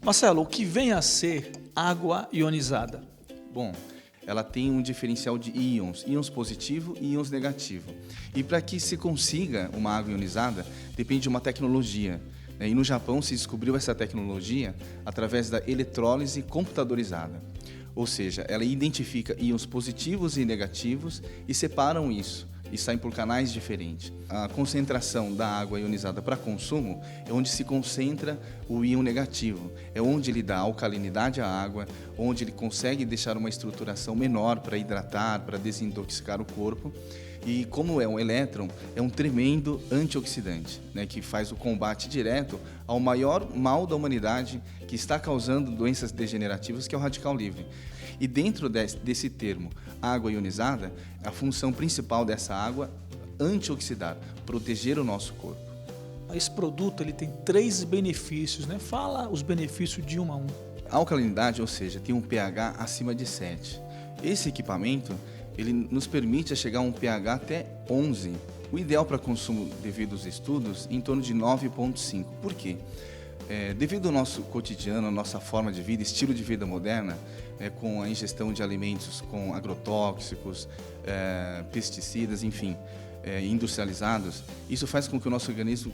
Marcelo, o que vem a ser água ionizada? Bom, ela tem um diferencial de íons positivo e íons negativo. E para que se consiga uma água ionizada, depende de uma tecnologia. E no Japão se descobriu essa tecnologia através da eletrólise computadorizada. Ou seja, ela identifica íons positivos e negativos e separam isso e saem por canais diferentes. A concentração da água ionizada para consumo é onde se concentra o íon negativo, é onde ele dá alcalinidade à água, onde ele consegue deixar uma estruturação menor para hidratar, para desintoxicar o corpo. E como é um elétron, é um tremendo antioxidante, né, que faz o combate direto ao maior mal da humanidade que está causando doenças degenerativas, que é o radical livre. E dentro desse termo, água ionizada, a função principal dessa água é antioxidar, proteger o nosso corpo. Esse produto ele tem 3 benefícios, né? Fala os benefícios de um a um. A alcalinidade, ou seja, tem um pH acima de 7. Esse equipamento ele nos permite chegar a um pH até 11. O ideal para consumo, devido aos estudos, em torno de 9,5. Por quê? Devido ao nosso cotidiano, à nossa forma de vida, estilo de vida moderna, com a ingestão de alimentos com agrotóxicos, pesticidas, enfim, industrializados, isso faz com que o nosso organismo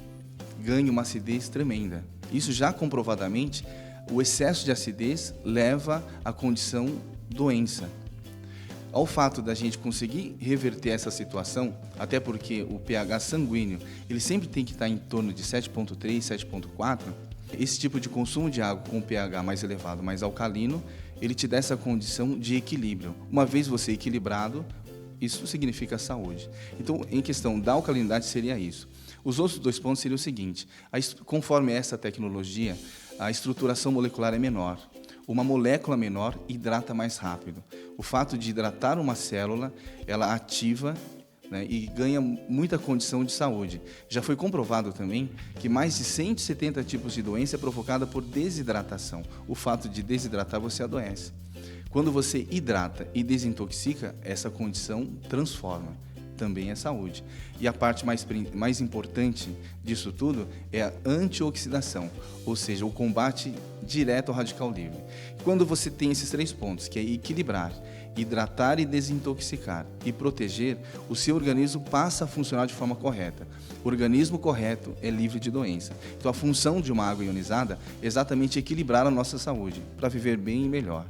ganhe uma acidez tremenda. Isso já comprovadamente, o excesso de acidez leva à condição doença. Ao fato da gente conseguir reverter essa situação, até porque o pH sanguíneo ele sempre tem que estar em torno de 7,3, 7,4, esse tipo de consumo de água com pH mais elevado, mais alcalino, ele te dá essa condição de equilíbrio. Uma vez você equilibrado, isso significa saúde. Então, em questão da alcalinidade, seria isso. Os outros 2 pontos seriam o seguinte: conforme essa tecnologia, a estruturação molecular é menor. Uma molécula menor hidrata mais rápido. O fato de hidratar uma célula, ela ativa, né, e ganha muita condição de saúde. Já foi comprovado também que mais de 170 tipos de doença é provocada por desidratação. O fato de desidratar, você adoece. Quando você hidrata e desintoxica, essa condição transforma. Também é saúde. E a parte mais importante disso tudo é a antioxidação, ou seja, o combate direto ao radical livre. Quando você tem esses 3 pontos, que é equilibrar, hidratar e desintoxicar e proteger, o seu organismo passa a funcionar de forma correta. O organismo correto é livre de doença. Então a função de uma água ionizada é exatamente equilibrar a nossa saúde, para viver bem e melhor.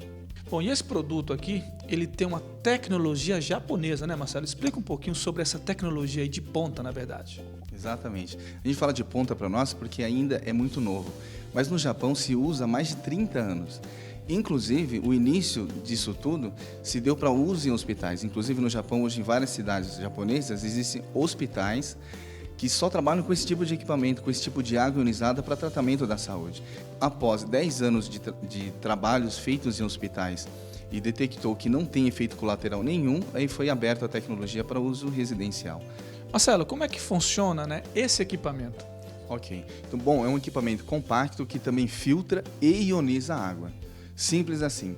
Bom, e esse produto aqui, ele tem uma tecnologia japonesa, né, Marcelo? Explica um pouquinho sobre essa tecnologia aí de ponta, na verdade. Exatamente. A gente fala de ponta para nós porque ainda é muito novo, mas no Japão se usa há mais de 30 anos. Inclusive, o início disso tudo se deu para uso em hospitais. Inclusive, no Japão, hoje, em várias cidades japonesas, existem hospitais que só trabalham com esse tipo de equipamento, com esse tipo de água ionizada para tratamento da saúde. Após 10 anos de trabalhos feitos em hospitais e detectou que não tem efeito colateral nenhum, aí foi aberta a tecnologia para uso residencial. Marcelo, como é que funciona, né, esse equipamento? Ok. Então, bom, é um equipamento compacto que também filtra e ioniza a água. Simples assim.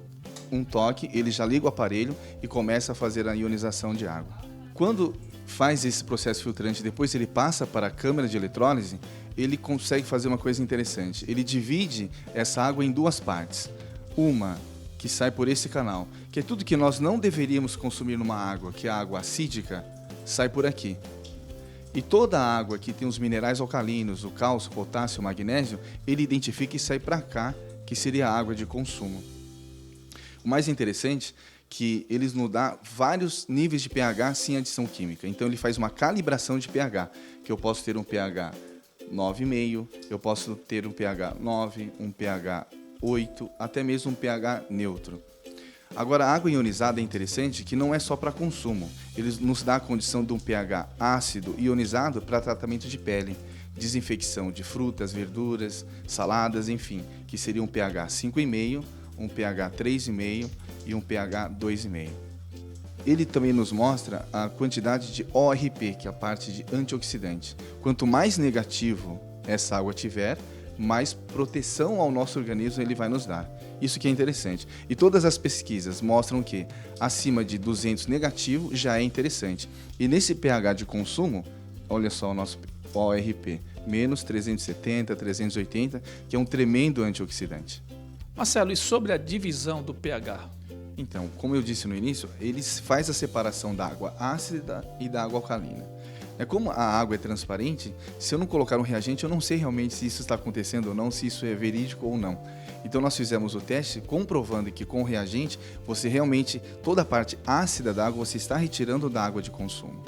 Um toque, ele já liga o aparelho e começa a fazer a ionização de água. Quando faz esse processo filtrante, depois ele passa para a câmara de eletrólise, ele consegue fazer uma coisa interessante. Ele divide essa água em 2 partes. Uma que sai por esse canal, que é tudo que nós não deveríamos consumir numa água, que é a água acídica, sai por aqui. E toda a água que tem os minerais alcalinos, o cálcio, o potássio, o magnésio, ele identifica e sai para cá, que seria a água de consumo. O mais interessante que eles nos dão vários níveis de pH sem adição química. Então ele faz uma calibração de pH, que eu posso ter um pH 9,5, eu posso ter um pH 9, um pH 8, até mesmo um pH neutro. Agora, a água ionizada é interessante que não é só para consumo. Ele nos dá a condição de um pH ácido ionizado para tratamento de pele, desinfecção de frutas, verduras, saladas, enfim, que seria um pH 5,5, um pH 3,5 e um pH 2,5. Ele também nos mostra a quantidade de ORP, que é a parte de antioxidante. Quanto mais negativo essa água tiver, mais proteção ao nosso organismo ele vai nos dar. Isso que é interessante. E todas as pesquisas mostram que acima de 200 negativo já é interessante. E nesse pH de consumo, olha só o nosso ORP, menos 370, 380, que é um tremendo antioxidante. Marcelo, e sobre a divisão do pH? Então, como eu disse no início, ele faz a separação da água ácida e da água alcalina. Como a água é transparente, se eu não colocar um reagente, eu não sei realmente se isso está acontecendo ou não, se isso é verídico ou não. Então nós fizemos o teste comprovando que com o reagente, você realmente, toda a parte ácida da água, você está retirando da água de consumo.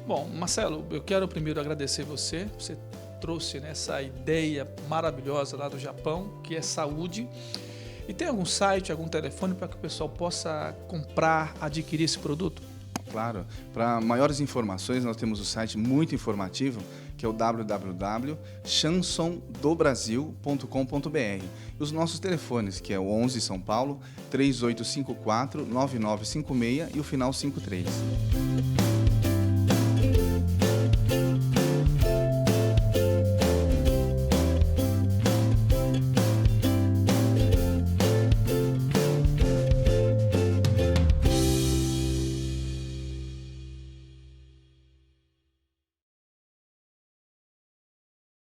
Bom, Marcelo, eu quero primeiro agradecer você trouxe essa ideia maravilhosa lá do Japão, que é saúde. E tem algum site, algum telefone para que o pessoal possa comprar, adquirir esse produto? Claro. Para maiores informações, nós temos o site muito informativo, que é o www.chansondobrasil.com.br. E os nossos telefones, que é o 11 São Paulo, 3854-9956 e o final 53.